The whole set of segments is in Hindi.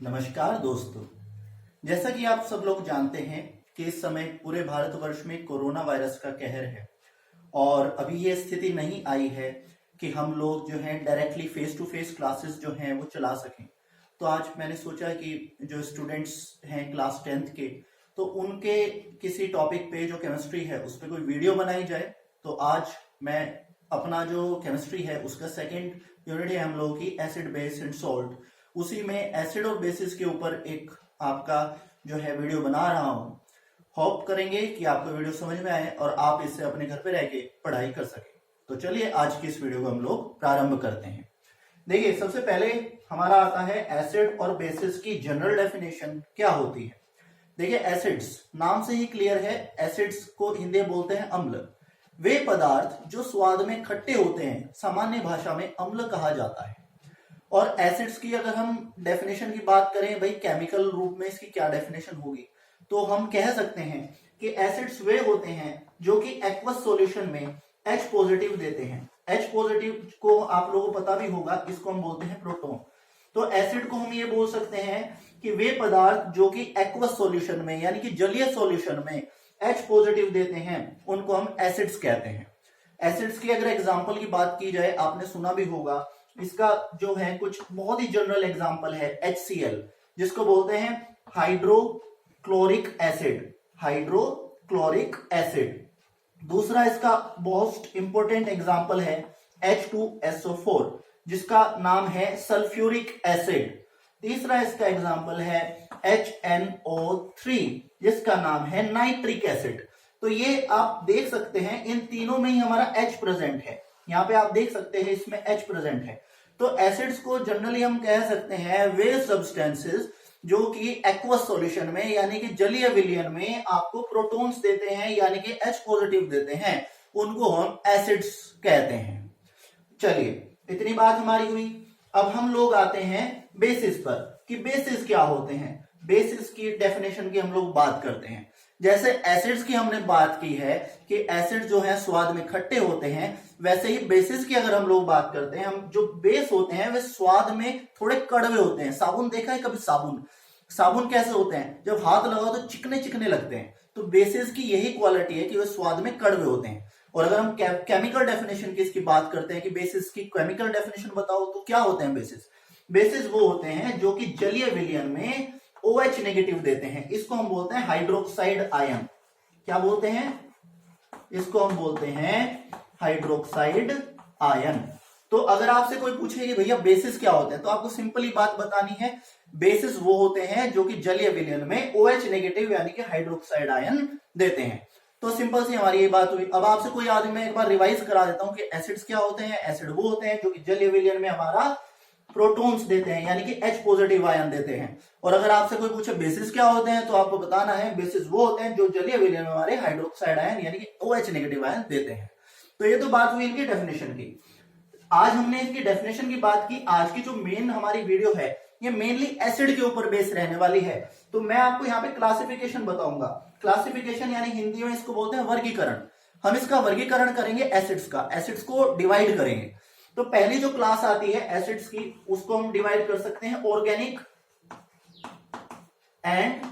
नमस्कार दोस्तों। जैसा कि आप सब लोग जानते हैं कि इस समय पूरे भारतवर्ष में कोरोना वायरस का कहर है और अभी ये स्थिति नहीं आई है कि हम लोग जो हैं directly face to face classes जो हैं वो चला सकें। तो आज मैंने सोचा कि जो स्टूडेंट्स हैं क्लास 10th के, तो उनके किसी टॉपिक पे जो केमिस्ट्री है उस पर कोई वीडियो बनाई जाए। तो आज मैं अपना जो केमिस्ट्री है उसका सेकेंड यूनिट है हम लोगों की एसिड बेस एंड सॉल्ट, उसी में एसिड और बेसिस के ऊपर एक आपका जो है वीडियो बना रहा हूं। होप करेंगे कि आपको वीडियो समझ में आए और आप इससे अपने घर पे रह के पढ़ाई कर सके। तो चलिए आज की इस वीडियो को हम लोग प्रारंभ करते हैं। देखिए, सबसे पहले हमारा आता है एसिड और बेसिस की जनरल डेफिनेशन क्या होती है। देखिए, एसिड्स नाम से ही क्लियर है, एसिड्स को हिंदी में बोलते हैं अम्ल। वे पदार्थ जो स्वाद में खट्टे होते हैं सामान्य भाषा में अम्ल कहा जाता है। और एसिड्स की अगर हम डेफिनेशन की बात करें, भाई केमिकल रूप में इसकी क्या डेफिनेशन होगी, तो हम कह सकते हैं कि एसिड्स वे होते हैं जो कि एक्वस सॉल्यूशन में H पॉजिटिव देते हैं। H पॉजिटिव को आप लोगों को पता भी होगा, इसको हम बोलते हैं प्रोटॉन। तो एसिड को हम ये बोल सकते हैं कि वे पदार्थ जो कि एक्वस सॉल्यूशन में यानी कि जलीय सॉल्यूशन में H पॉजिटिव देते हैं उनको हम एसिड्स कहते हैं। एसिड्स की अगर एग्जांपल की बात की जाए, आपने सुना भी होगा, इसका जो है कुछ बहुत ही जनरल एग्जांपल है HCl, जिसको बोलते हैं हाइड्रोक्लोरिक एसिड। Hydrochloric acid. दूसरा इसका बहुत इंपॉर्टेंट एग्जांपल है H2SO4, जिसका नाम है सल्फ्यूरिक एसिड। तीसरा इसका एग्जांपल है HNO3, जिसका नाम है नाइट्रिक एसिड। तो ये आप देख सकते हैं इन तीनों में ही हमारा H प्रेजेंट है। यहाँ पे आप देख सकते हैं इसमें H प्रेजेंट है। तो एसिड्स को जनरली हम कह सकते हैं वे सब्सटेंसेस जो कि एक्वस सॉल्यूशन में यानी कि जलीय विलयन में आपको प्रोटॉन्स देते हैं यानी कि H पॉजिटिव देते हैं, उनको हम एसिड्स कहते हैं। चलिए, इतनी बात हमारी हुई। अब हम लोग आते हैं बेसिस पर कि बेसिस क्या होते हैं। बेसिस की डेफिनेशन की हम लोग बात करते हैं। जैसे एसिड्स की हमने बात की है कि एसिड जो है स्वाद में खट्टे होते हैं, वैसे ही बेसिस की अगर हम लोग बात करते हैं, हम जो बेस होते हैं वे स्वाद में थोड़े कड़वे होते हैं। साबुन देखा है कभी? साबुन कैसे होते हैं? जब हाथ लगाओ तो चिकने चिकने लगते हैं। तो बेसिस की यही क्वालिटी है कि वे स्वाद में कड़वे होते हैं। और अगर हम केमिकल डेफिनेशन की इसकी बात करते हैं कि बेसिस की केमिकल डेफिनेशन बताओ, तो क्या होते हैं बेसिस? बेसिस वो होते हैं जो कि जलीय विलयन में OH नेगेटिव देते हैं। इसको हम बोलते हैं हाइड्रोक्साइड आयन। क्या बोलते हैं? इसको हम बोलते हैं हाइड्रोक्साइड आयन। तो अगर आपसे कोई पूछे कि भैया बेसिस क्या होते हैं, तो आपको सिंपली बात बतानी है, बेसिस वो होते हैं जो कि जलीय विलयन में OH नेगेटिव यानी कि हाइड्रोक्साइड आयन देते हैं। तो सिंपल सी हमारी ये बात हुई। अब आपसे कोई आदमी, मैं एक बार रिवाइज करा देता हूं कि एसिड्स क्या होते हैं। एसिड वो होते हैं जो कि जलीय विलयन में हमारा प्रोटॉन्स देते हैं यानी कि H पॉजिटिव आयन देते हैं। और अगर आपसे कोई पूछे बेसिस क्या होते हैं, तो आपको बताना है बेसिस वो होते हैं जो जलीय विलयन में हमारे हाइड्रोक्साइड आयन यानी कि OH नेगेटिव आयन देते हैं। तो ये तो बात हुई इनकी डेफिनेशन की। आज हमने इसकी डेफिनेशन की बात की। आज की जो मेन हमारी वीडियो है ये मेनली एसिड के ऊपर बेस रहने वाली है। तो मैं आपको यहाँ पे क्लासिफिकेशन बताऊंगा। क्लासिफिकेशन यानी हिंदी में इसको बोलते हैं वर्गीकरण। हम इसका वर्गीकरण करेंगे एसिड्स का, एसिड्स को डिवाइड करेंगे। तो पहली जो क्लास आती है एसिड्स की, उसको हम डिवाइड कर सकते हैं organic and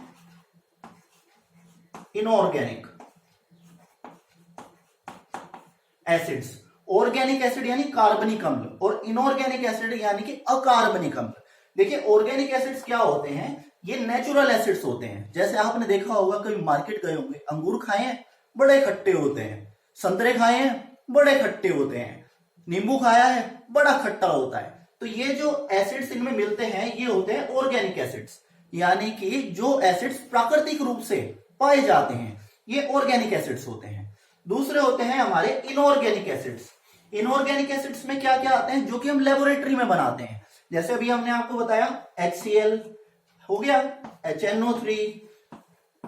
inorganic acids. Organic acid यानी कार्बनिक अम्ल और इनऑर्गेनिक एसिड यानी कि अकार्बनिक अम्ल। देखिए, ऑर्गेनिक एसिड्स क्या होते हैं? ये नेचुरल एसिड्स होते हैं। जैसे आपने देखा होगा, कभी मार्केट गए होंगे, अंगूर खाए हैं, बड़े खट्टे होते हैं। संतरे खाए हैं, बड़े खट्टे होते हैं। नींबू खाया है, बड़ा खट्टा होता है। तो ये जो एसिड्स इनमें मिलते हैं ये होते हैं ऑर्गेनिक एसिड्स, यानी कि जो एसिड्स प्राकृतिक रूप से पाए जाते हैं ये ऑर्गेनिक एसिड्स होते हैं। दूसरे होते हैं हमारे इनऑर्गेनिक एसिड्स। इनऑर्गेनिक एसिड्स में क्या क्या आते हैं जो कि हम लेबोरेटरी में बनाते हैं। जैसे अभी हमने आपको बताया HCl हो गया, HNO3,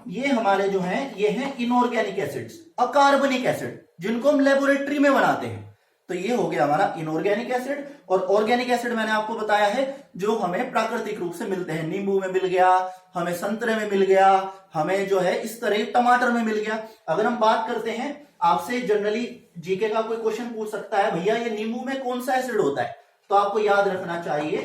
ये हमारे जो हैं ये हैं इनऑर्गेनिक एसिड्स, अकार्बनिक एसिड, जिनको हम लेबोरेटरी में बनाते हैं। तो ये हो गया हमारा इनऑर्गेनिक एसिड। और ऑर्गेनिक एसिड मैंने आपको बताया है जो हमें प्राकृतिक रूप से मिलते हैं। नींबू में मिल गया, हमें संतरे में मिल गया, हमें जो है इस तरह टमाटर में मिल गया। अगर हम बात करते हैं, आपसे जनरली जीके का कोई क्वेश्चन पूछ सकता है, भैया ये नींबू में कौन सा एसिड होता है, तो आपको याद रखना चाहिए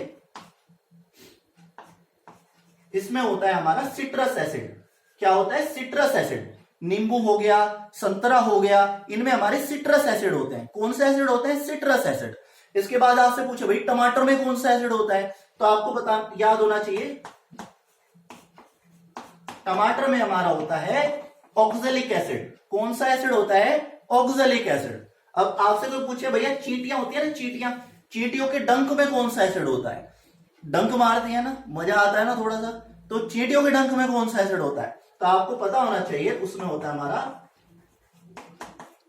इसमें होता है हमारा सिट्रस एसिड। क्या होता है? Citrus acid. नींबू हो गया, संतरा हो गया, इनमें हमारे सिट्रस एसिड होते हैं। कौन से एसिड होते हैं? Citrus acid. इसके बाद आपसे पूछे भाई टमाटर में कौन सा एसिड होता है, तो आपको बता याद होना चाहिए, टमाटर में हमारा होता है ऑक्जेलिक एसिड। कौन सा एसिड होता है? Oxalic acid. अब आपसे कोई पूछे भैया चींटियां होती है ना, चींटियां, चींटियों के डंक में कौन सा एसिड होता है? डंक मारती है ना, मजा आता है ना थोड़ा सा, तो चींटियों के डंक में कौन सा एसिड होता है? तो आपको पता होना चाहिए, उसमें होता है हमारा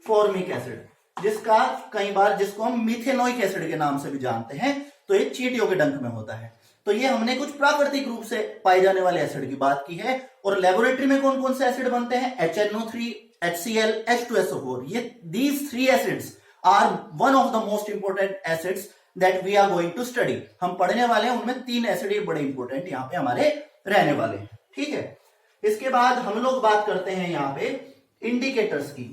फॉर्मिक एसिड, जिसका कई बार जिसको हम मिथेनोइक एसिड के नाम से भी जानते हैं। तो ये चींटियों के डंक में होता है। तो ये हमने कुछ प्राकृतिक रूप से पाए जाने वाले एसिड की बात की है। और लेबोरेटरी में कौन कौन से एसिड बनते हैं? HNO3, HCl, H2SO4। ये these three acids are one of the most important acids that we are going to study। हम पढ़ने वाले हैं, उनमें 3 एसिड ये बड़े इंपॉर्टेंट यहाँ पे हमारे रहने वाले हैं। ठीक है, इसके बाद हम लोग बात करते हैं यहाँ पे इंडिकेटर्स की।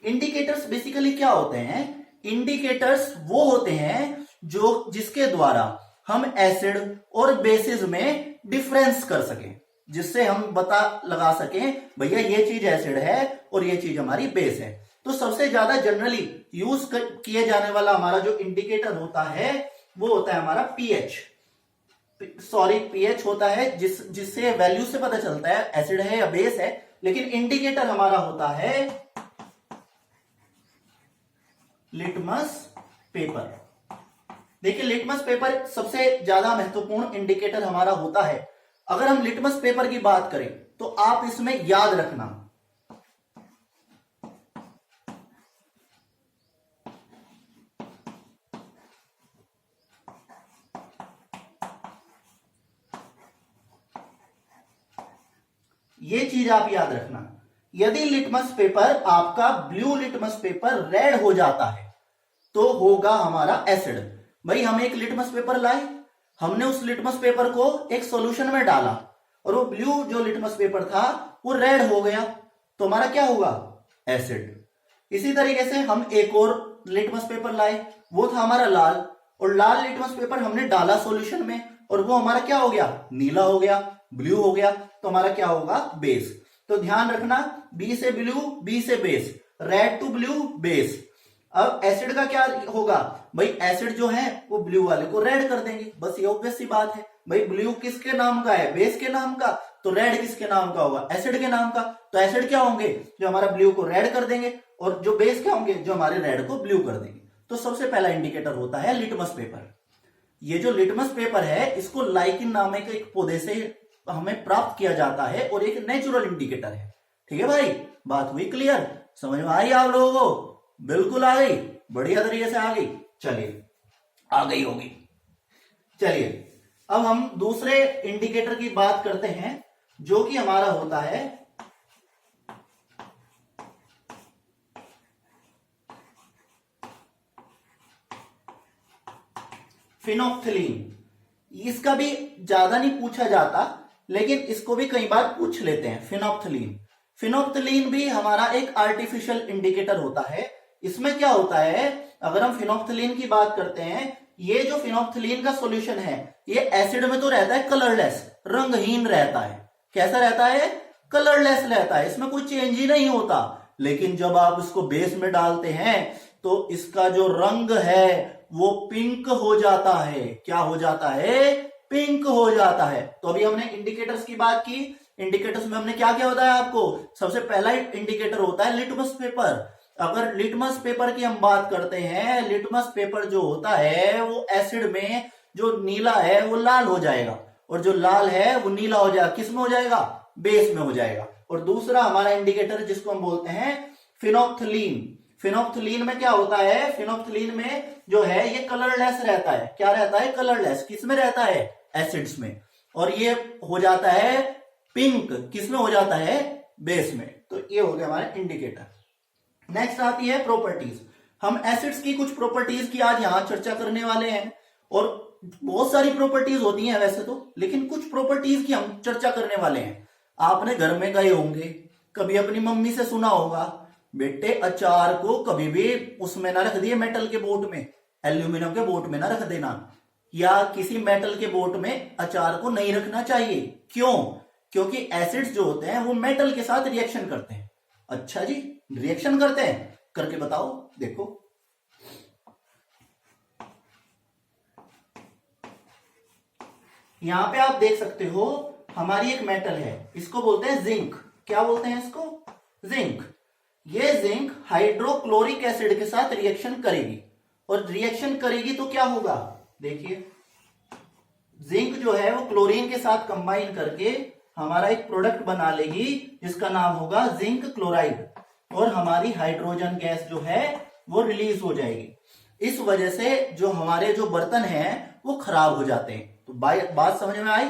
इंडिकेटर्स बेसिकली क्या होते हैं? इंडिकेटर्स वो होते हैं जो जिसके द्वारा हम एसिड और बेसिस में डिफरेंस कर सकें, जिससे हम पता लगा सकें भैया ये चीज एसिड है और ये चीज हमारी बेस है। तो सबसे ज्यादा जनरली यूज किए जाने वाला हमारा जो इंडिकेटर होता है वो होता है हमारा पीएच होता है, जिससे वैल्यू से पता चलता है एसिड है या बेस है। लेकिन इंडिकेटर हमारा होता है लिटमस पेपर। देखिए लिटमस पेपर सबसे ज्यादा महत्वपूर्ण इंडिकेटर हमारा होता है। अगर हम लिटमस पेपर की बात करें तो आप इसमें याद रखना, ये चीज आप याद रखना, यदि लिटमस पेपर आपका ब्लू लिटमस पेपर रेड हो जाता है तो होगा हमारा एसिड। भाई हम एक लिटमस पेपर लाए, हमने उस लिटमस पेपर को एक सॉल्यूशन में डाला और वो ब्लू जो लिटमस पेपर था वो रेड हो गया, तो हमारा क्या होगा? एसिड। इसी तरीके से हम एक और लिटमस पेपर लाए, वो था हमारा लाल, और लाल लिटमस पेपर हमने डाला सॉल्यूशन में और वो हमारा क्या हो गया? नीला हो गया, ब्लू हो गया, तो हमारा क्या होगा? बेस। तो ध्यान रखना, बी से ब्लू, बी से base, red to blue, base. अब एसिड का क्या होगा? भाई एसिड जो है वो ब्लू वाले को रेड कर देंगे, बस ये ऑब्वियस सी बात है। भाई ब्लू किसके नाम का है? बेस के नाम का, तो रेड किसके नाम का होगा? एसिड के नाम का। तो एसिड क्या होंगे? जो हमारा ब्लू को रेड कर देंगे, और जो बेस क्या होंगे? जो हमारे रेड को ब्लू कर देंगे। तो सबसे पहला इंडिकेटर होता है लिटमस पेपर। ये जो लिटमस पेपर है इसको लाइकिन नामक एक पौधे से हमें प्राप्त किया जाता है और एक नेचुरल इंडिकेटर है। ठीक है भाई, बात हुई क्लियर? समझ में आई आप लोगों को? बिल्कुल आ गई, बढ़िया तरीके से आ गई। चलिए, आ गई होगी। चलिए अब हम दूसरे इंडिकेटर की बात करते हैं जो कि हमारा होता है फिनोप्थलीन। इसका भी ज्यादा नहीं पूछा जाता, लेकिन इसको भी कई बार पूछ लेते हैं। फिनोप्थलीन, फिनोप्थलीन भी हमारा एक आर्टिफिशियल इंडिकेटर होता है। इसमें क्या होता है? अगर हम फिनोप्थलीन की बात करते हैं, ये जो फिनोप्थलीन का सॉल्यूशन है ये एसिड में तो रहता है कलरलेस, रंगहीन रहता है। कैसा रहता है? कलरलेस रहता है, इसमें कोई चेंज ही नहीं होता। लेकिन जब आप इसको बेस में डालते हैं तो इसका जो रंग है वो पिंक हो जाता है। क्या हो जाता है? पिंक हो जाता है। तो अभी हमने इंडिकेटर्स की बात की। इंडिकेटर्स में हमने क्या क्या बताया आपको? सबसे पहला इंडिकेटर होता है लिटमस पेपर। अगर लिटमस पेपर की हम बात करते हैं, लिटमस पेपर जो होता है वो एसिड में जो नीला है वो लाल हो जाएगा, और जो लाल है वो नीला हो जाएगा। किस में हो जाएगा? बेस में हो जाएगा। और दूसरा हमारा इंडिकेटर जिसको हम बोलते हैं फिनोप्थलीन। फिनोप्थलीन में क्या होता है? फिनोप्थलीन में जो है ये कलरलेस रहता है। क्या रहता है? कलरलेस। किस में रहता है? एसिड्स में। और ये हो जाता है पिंक। किस में हो जाता है? बेस में। तो ये हो गया हमारा इंडिकेटर। नेक्स्ट आती है प्रॉपर्टीज। हम एसिड्स की कुछ प्रॉपर्टीज की आज यहां चर्चा करने वाले हैं, और बहुत सारी प्रॉपर्टीज होती हैं वैसे तो, लेकिन कुछ प्रॉपर्टीज की हम चर्चा करने वाले हैं। आपने घर में गए होंगे, कभी अपनी मम्मी से सुना होगा, बेटे अचार को कभी भी उसमें ना रख दिए मेटल के बोट में, एल्यूमिनियम के बोट में ना रख देना, या किसी मेटल के बोट में अचार को नहीं रखना चाहिए। क्यों? क्योंकि एसिड्स जो होते हैं वो मेटल के साथ रिएक्शन करते हैं। अच्छा जी, रिएक्शन करते हैं, करके बताओ। देखो यहां पे आप देख सकते हो, हमारी एक मेटल है, इसको बोलते हैं जिंक। क्या बोलते हैं इसको? जिंक। ये जिंक हाइड्रोक्लोरिक एसिड के साथ रिएक्शन करेगी, और रिएक्शन करेगी तो क्या होगा? देखिए, जिंक जो है वो क्लोरीन के साथ कंबाइन करके हमारा एक प्रोडक्ट बना लेगी जिसका नाम होगा जिंक क्लोराइड, और हमारी हाइड्रोजन गैस जो है वो रिलीज हो जाएगी। इस वजह से जो हमारे जो बर्तन हैं वो खराब हो जाते हैं। तो बात समझ में आई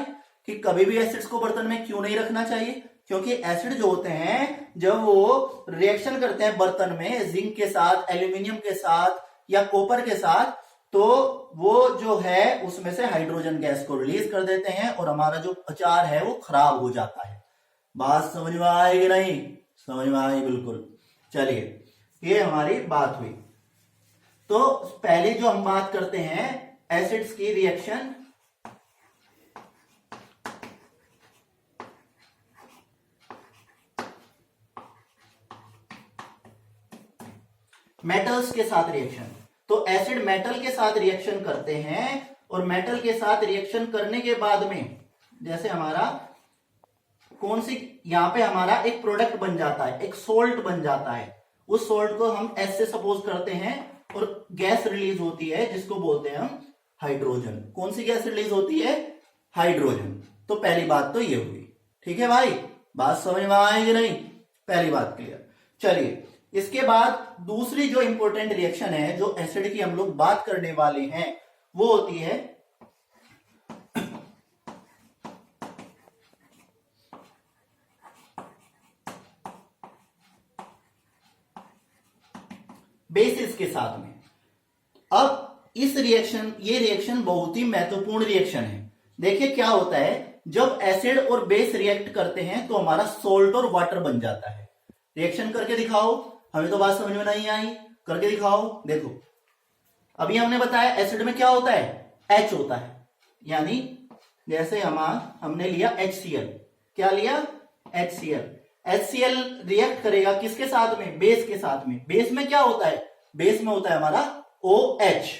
कि कभी भी एसिड्स को बर्तन में क्यों नहीं रखना चाहिए? क्योंकि एसिड जो होते हैं जब वो रिएक्शन करते हैं बर्तन में जिंक के साथ, एल्यूमिनियम के साथ या कॉपर के साथ, तो वो जो है उसमें से हाइड्रोजन गैस को रिलीज कर देते हैं और हमारा जो अचार है वो खराब हो जाता है। बात समझ में आएगी नहीं? समझ में आई बिल्कुल। चलिए, ये हमारी बात हुई। तो पहले जो हम बात करते हैं एसिड्स की रिएक्शन, मेटल्स के साथ रिएक्शन। तो एसिड मेटल के साथ रिएक्शन करते हैं, और मेटल के साथ रिएक्शन करने के बाद में जैसे हमारा कौन सी, यहां पे हमारा एक प्रोडक्ट बन जाता है, एक सोल्ट बन जाता है। उस सोल्ट को हम एस से सपोज करते हैं और गैस रिलीज होती है जिसको बोलते हैं हम हाइड्रोजन। कौन सी गैस रिलीज होती है? हाइड्रोजन। तो पहली बात तो ये हुई। ठीक है भाई, बात समझ में आएगी नहीं? पहली बात क्लियर। चलिए, इसके बाद दूसरी जो इंपॉर्टेंट रिएक्शन है जो एसिड की हम लोग बात करने वाले हैं वो होती है बेसिस के साथ में। अब ये रिएक्शन बहुत ही महत्वपूर्ण रिएक्शन है। देखिए क्या होता है, जब एसिड और बेस रिएक्ट करते हैं तो हमारा सोल्ट और वाटर बन जाता है। रिएक्शन करके दिखाओ, हमें तो बात समझ में नहीं आई, करके दिखाओ। देखो, अभी हमने बताया एसिड में क्या होता है? H होता है, यानी जैसे हमने लिया HCl। क्या लिया? HCl। HCl रिएक्ट करेगा किसके साथ में? बेस के साथ में। बेस में क्या होता है? बेस में होता है हमारा OH।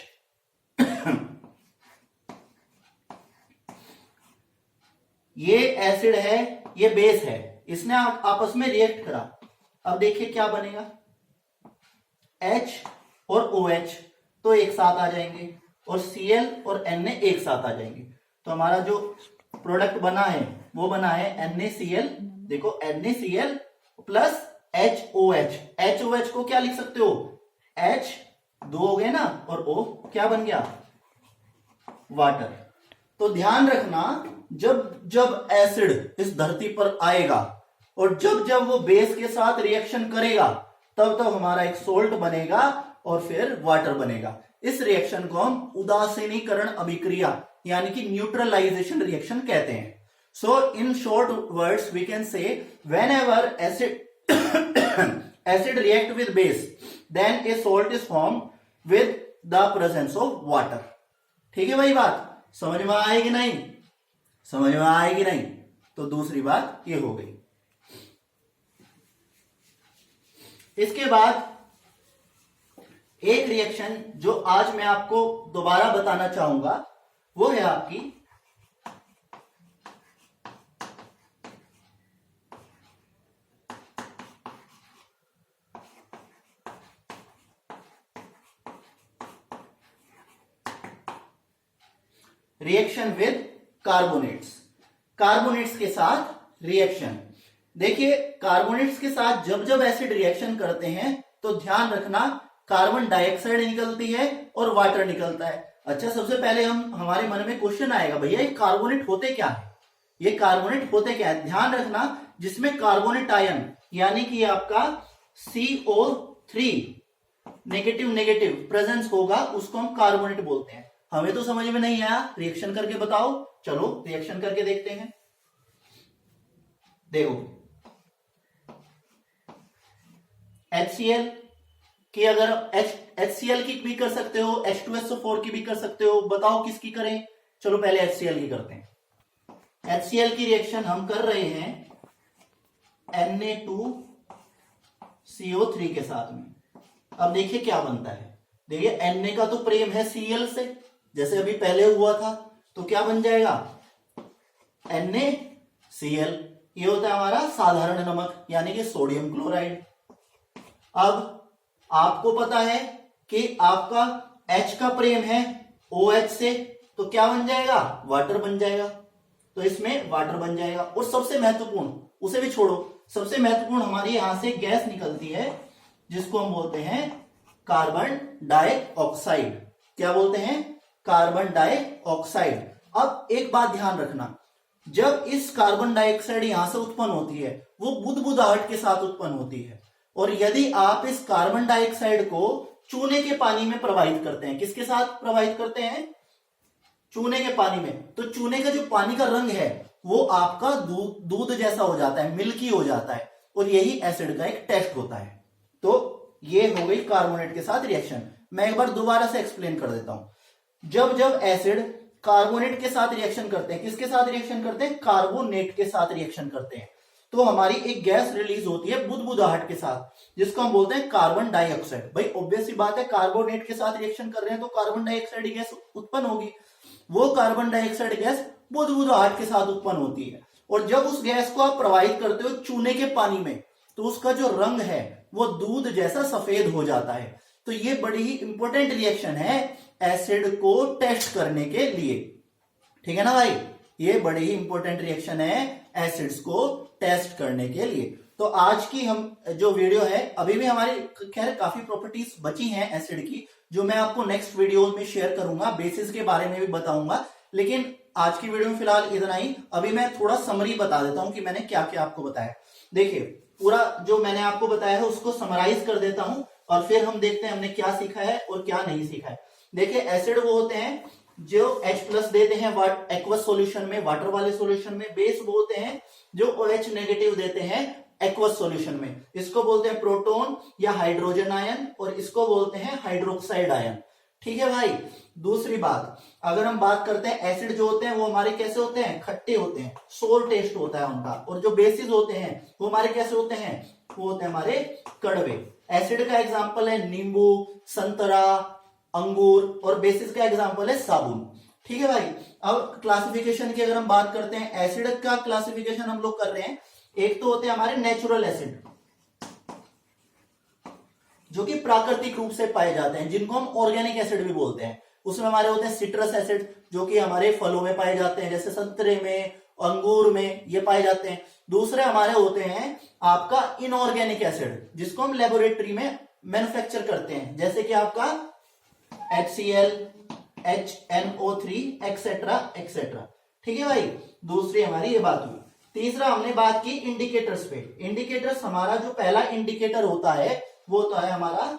ये एसिड है, ये बेस है, इसने आपस में रिएक्ट करा। अब देखिए क्या बनेगा, H और OH तो एक साथ आ जाएंगे, और Cl और Na एक साथ आ जाएंगे। तो हमारा जो प्रोडक्ट बना है वो बना है NaCl। देखो, NaCl प्लस HOH। HOH को क्या लिख सकते हो? H दो हो गए ना, और O क्या बन गया? वाटर। तो ध्यान रखना, जब जब एसिड इस धरती पर आएगा और जब जब वो बेस के साथ रिएक्शन करेगा तब तब हमारा एक सोल्ट बनेगा और फिर वाटर बनेगा। इस रिएक्शन को हम उदासीनीकरण अभिक्रिया यानी कि न्यूट्रलाइजेशन रिएक्शन कहते हैं। So in short words we can say whenever acid react with base then a salt is form with the presence of water. ठीक है भाई, बात समझ में आएगी नहीं? समझ में आएगी नहीं? तो दूसरी बात ये हो गई। इसके बाद एक रिएक्शन जो आज मैं आपको दोबारा बताना चाहूंगा वो है आपकी रिएक्शन विद कार्बोनेट्स। कार्बोनेट्स के साथ रिएक्शन। देखिए, कार्बोनेट्स के साथ जब जब एसिड रिएक्शन करते हैं तो ध्यान रखना, कार्बन डाइऑक्साइड निकलती है और वाटर निकलता है। अच्छा, सबसे पहले हमारे मन में क्वेश्चन आएगा, भैया ये कार्बोनेट होते क्या है? ये कार्बोनेट होते क्या है? ध्यान रखना, जिसमें कार्बोनेट आयन यानी कि आपका CO3 नेगेटिव नेगेटिव प्रेजेंस होगा उसको हम कार्बोनेट बोलते हैं। हमें तो समझ में नहीं आया, रिएक्शन करके बताओ। चलो रिएक्शन करके देखते हैं। देखो, HCl कि अगर HCl की भी कर सकते हो, H2SO4 की भी कर सकते हो, बताओ किसकी करें? चलो पहले HCl की करते हैं। HCl की रिएक्शन हम कर रहे हैं Na2CO3 के साथ में। अब देखिए क्या बनता है। देखिए Na का तो प्रेम है Cl से, जैसे अभी पहले हुआ था, तो क्या बन जाएगा NaCl। ये होता है हमारा साधारण नमक यानी कि सोडियम क्लोराइड। अब आपको पता है कि आपका H का प्रेम है OH से, तो क्या बन जाएगा? वाटर बन जाएगा। तो इसमें वाटर बन जाएगा। और सबसे महत्वपूर्ण, उसे भी छोड़ो, सबसे महत्वपूर्ण हमारी यहां से गैस निकलती है जिसको हम बोलते हैं कार्बन डाइऑक्साइड। क्या बोलते हैं? Carbon dioxide. अब एक बात ध्यान रखना, जब इस कार्बन डाइऑक्साइड यहां से उत्पन्न होती है वो बुदबुदाहट के साथ उत्पन्न होती है। और यदि आप इस कार्बन डाइऑक्साइड को चूने के पानी में प्रवाहित करते हैं, किसके साथ प्रवाहित करते हैं? चूने के पानी में, तो चूने का जो पानी का रंग है वो आपका दूध जैसा हो जाता है, मिल्की हो जाता है। और यही एसिड का एक टेस्ट होता है। तो ये हो गई कार्बोनेट के साथ रिएक्शन। मैं एक बार दोबारा से एक्सप्लेन कर देता हूं। जब जब एसिड कार्बोनेट के साथ रिएक्शन करते हैं, किसके साथ रिएक्शन करते हैं? कार्बोनेट के साथ रिएक्शन करते हैं, तो हमारी एक गैस रिलीज होती है बुदबुदाहट के साथ, जिसको हम बोलते हैं कार्बन डाइऑक्साइड। भाई ऑब्वियस सी बात है, कार्बोनेट के साथ रिएक्शन कर रहे हैं तो कार्बन डाइऑक्साइड गैस उत्पन्न होगी। वो कार्बन डाइऑक्साइड गैस बुदबुदाहट के साथ उत्पन्न होती है। और जब उस गैस को आप प्रवाहित करते हो चूने के पानी में, तो उसका जो रंग है वो दूध जैसा सफेद हो जाता है। तो ये बड़ी ही इंपॉर्टेंट रिएक्शन है एसिड को टेस्ट करने के लिए। ठीक है ना भाई? ये बड़ी ही इंपॉर्टेंट रिएक्शन है एसिड्स को टेस्ट करने के लिए। तो आज की हम जो वीडियो है, अभी भी हमारी खैर काफी प्रॉपर्टीज बची हैं एसिड की, जो मैं आपको नेक्स्ट वीडियो में शेयर करूंगा, बेसिस के बारे में भी बताऊंगा। लेकिन आज की वीडियो में फिलहाल इतना ही। अभी मैं थोड़ा समरी बता देता हूं कि मैंने क्या क्या आपको बताया। देखिए पूरा जो मैंने आपको बताया है उसको समराइज कर देता हूं और फिर हम देखते हैं हमने क्या सीखा है और क्या नहीं सीखा है। देखिए एसिड वो होते हैं जो H+ देते हैं एक्वस सॉल्यूशन में, वाटर वाले सॉल्यूशन में। बेस वो होते हैं जो OH नेगेटिव देते हैं एक्वस सॉल्यूशन में। इसको बोलते हैं प्रोटॉन या हाइड्रोजन आयन, और इसको बोलते हैं हाइड्रोक्साइड आयन। ठीक है भाई? दूसरी बात, अगर हम बात करते हैं एसिड जो होते हैं वो हमारे कैसे होते हैं? खट्टे होते हैं, सोर टेस्ट होता है उनका। और जो बेसिस होते हैं वो हमारे कैसे होते हैं? वो होते हैं हमारे कड़वे। एसिड का एग्जाम्पल है नींबू, संतरा, अंगूर, और बेसिस का एग्जाम्पल है साबुन। ठीक है भाई? अब क्लासिफिकेशन की अगर हम बात करते हैं, एसिड का क्लासिफिकेशन हम लोग कर रहे हैं। एक तो होते हैं हमारे नेचुरल एसिड जो कि प्राकृतिक रूप से पाए जाते हैं, जिनको हम ऑर्गेनिक एसिड भी बोलते हैं। उसमें हमारे होते हैं सिट्रस एसिड जो कि हमारे फलों में पाए जाते हैं, जैसे संतरे में, अंगूर में ये पाए जाते हैं। दूसरे हमारे होते हैं आपका इनऑर्गेनिक एसिड, जिसको हम लेबोरेटरी में मैन्युफैक्चर करते हैं, जैसे कि आपका HCl, HNO3 एक्सेट्रा एक्सेट्रा। ठीक है भाई? दूसरी हमारी ये बात हुई। तीसरा हमने बात की इंडिकेटर्स पे। इंडिकेटर्स, हमारा जो पहला इंडिकेटर होता है वो होता है हमारा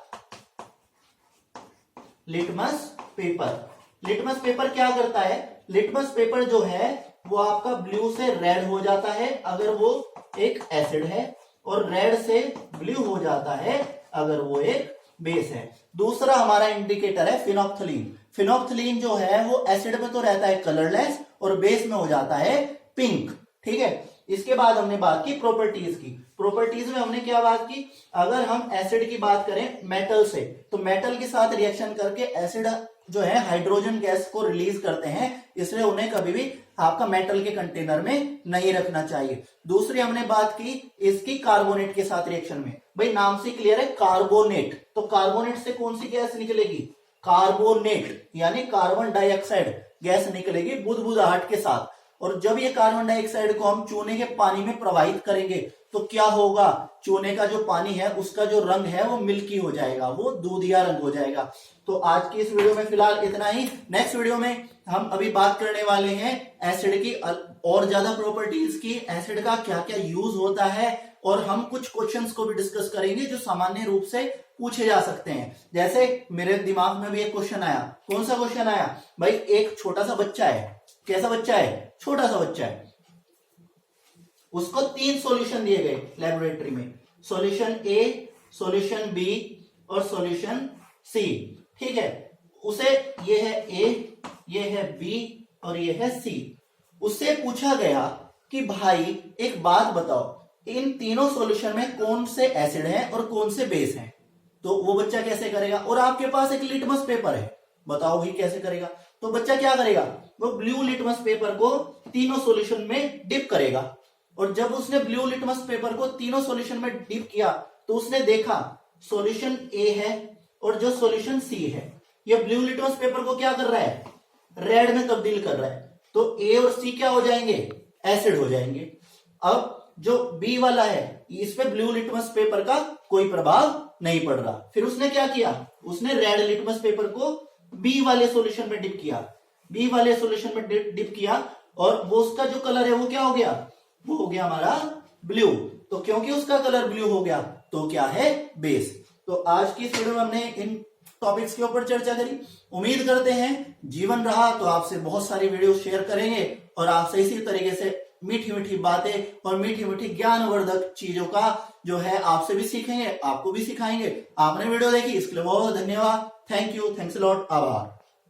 लिटमस पेपर। लिटमस पेपर क्या करता है? लिटमस पेपर जो है वो आपका ब्लू से रेड हो जाता है अगर वो एक एसिड है, और रेड से ब्लू हो जाता है अगर वो एक बेस है। दूसरा हमारा इंडिकेटर है फिनोप्थलीन। फिनोप्थलीन जो है वो एसिड में तो रहता है कलरलेस और बेस में हो जाता है पिंक। ठीक है? इसके बाद हमने बात की प्रॉपर्टीज की। प्रॉपर्टीज में हमने क्या बात की? अगर हम एसिड की बात करें मेटल से, तो मेटल के साथ रिएक्शन करके एसिड जो है हाइड्रोजन गैस को रिलीज करते हैं, इसलिए उन्हें कभी भी आपका मेटल के कंटेनर में नहीं रखना चाहिए। दूसरी हमने बात की इसकी कार्बोनेट के साथ रिएक्शन में। भाई नाम से क्लियर है, कार्बोनेट। तो कार्बोनेट से कौन सी गैस निकलेगी? कार्बोनेट यानी कार्बन डाइऑक्साइड गैस निकलेगी बुदबुदाहट के साथ। और जब ये कार्बन डाइऑक्साइड को हम चूने के पानी में प्रवाहित करेंगे तो क्या होगा? चूने का जो पानी है उसका जो रंग है वो मिल्की हो जाएगा, वो दूधिया रंग हो जाएगा। तो आज की इस वीडियो में फिलहाल इतना ही। नेक्स्ट वीडियो में हम अभी बात करने वाले हैं एसिड की और ज्यादा प्रॉपर्टीज की, एसिड का क्या क्या यूज होता है, और हम कुछ क्वेश्चंस को भी डिस्कस करेंगे जो सामान्य रूप से पूछे जा सकते हैं। जैसे मेरे दिमाग में भी एक क्वेश्चन आया। कौन सा क्वेश्चन आया? भाई एक छोटा सा बच्चा है। कैसा बच्चा है? छोटा सा बच्चा है। उसको 3 सॉल्यूशन दिए गए लेबोरेटरी में, सॉल्यूशन ए, सॉल्यूशन बी और सॉल्यूशन सी। ठीक है, उसे ये है ए, ये है बी और ये है सी। उससे पूछा गया कि भाई एक बात बताओ, इन तीनों सॉल्यूशन में कौन से एसिड हैं और कौन से बेस हैं। तो वो बच्चा कैसे करेगा, और आपके पास एक लिटमस पेपर है, बताओ भाई कैसे करेगा। तो बच्चा क्या करेगा, वो ब्लू लिटमस पेपर को तीनों सॉल्यूशन में डिप करेगा, और जब उसने ब्लू लिटमस पेपर को तीनों सॉल्यूशन में डिप किया तो उसने देखा सॉल्यूशन ए है और जो सॉल्यूशन सी है, ये ब्लू लिटमस पेपर को क्या कर रहा है, रेड में तब्दील कर रहा है। तो ए और सी क्या हो जाएंगे, एसिड हो जाएंगे। अब जो बी वाला है, इस पे ब्लू लिटमस पेपर का कोई प्रभाव नहीं पड़ रहा। फिर उसने क्या किया, उसने रेड लिटमस पेपर को बी वाले सॉल्यूशन में डिप किया, बी वाले सॉल्यूशन में डिप किया, और वो उसका जो कलर है वो क्या हो गया, वो हो गया हमारा ब्लू। तो क्योंकि उसका कलर ब्लू हो गया तो क्या है, बेस। तो आज की इस वीडियो में हमने इन टॉपिक्स के ऊपर चर्चा करी। उम्मीद करते हैं जीवन रहा तो आपसे बहुत सारी वीडियो शेयर करेंगे और आपसे इसी तरीके से मीठी मीठी बातें और मीठी मीठी ज्ञानवर्धक चीजों का जो है आपसे भी सीखेंगे, आपको भी सिखाएंगे। आपने वीडियो देखी इसके लिए बहुत धन्यवाद। Thank you, thanks a lot, आभार।